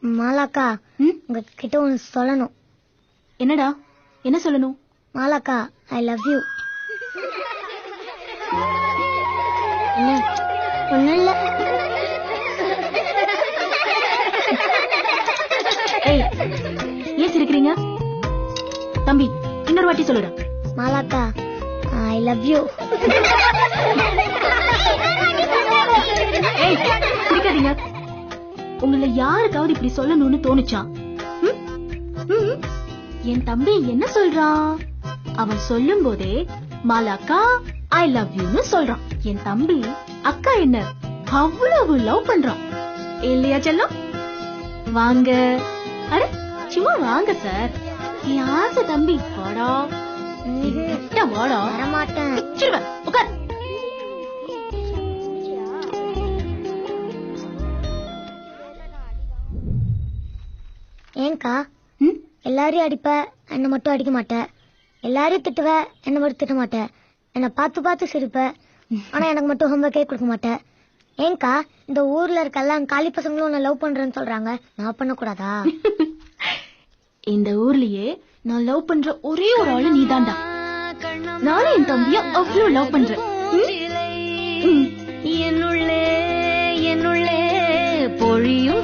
மாலாக்கா உங்ககிட்ட ஒன்று சொல்லணும். என்னடா? என்ன சொல்லணும்? மாலாக்கா ஐ லவ் யூ. ஒன்னும் இல்ல. ஏன் சிரிக்கிறீங்க? தம்பி இன்னொரு வாட்டி சொல்லுடா. மாலாக்கா ஐ லவ் யூ. சிரிக்காதீங்க. உங்களை யாருக்காவது இப்படி சொல்லணும்னு தோணுச்சா? என் தம்பி என்ன சொல்றான்? அவன் சொல்லும் போதே மாலாக்கா ஐ லவ் யூன்னு சொல்றான். என் தம்பி அக்கா என்ன அவ்வளவு லவ் பண்றான் இல்லையா செல்லம்? வாங்க. அட சும்மா வாங்க சார். என் ஆசை தம்பி. வாடா வாடா. வரமாட்டேன். உட்கார். ஏங்கா எல்லாரையும் அடிப்ப, என்ன மட்டும் அடிக்க மாட்டேன். எல்லாரையும் திட்டுவ, என்ன மட்டும் திட்ட மாட்டேன். என்ன பார்த்து பார்த்து சிரிப்ப, ஆனா எனக்கு மட்டும் ஹோம்ஒர்க்கே கொடுக்க மாட்டேன். ஏங்கா இந்த ஊர்ல இருக்க எல்லாம் காலி பசங்களும் உன்னை லவ் பண்றேன்னு சொல்றாங்க, நான் பண்ணக்கூடாதா? இந்த ஊர்லயே நான் லவ் பண்ற ஒரே ஒரு ஆளு நீதான்டா. நானும் என் தம்பிய அவ்வளவு லவ் பண்றேன். என்னுள்ளே என்னுள்ளே பொழியும்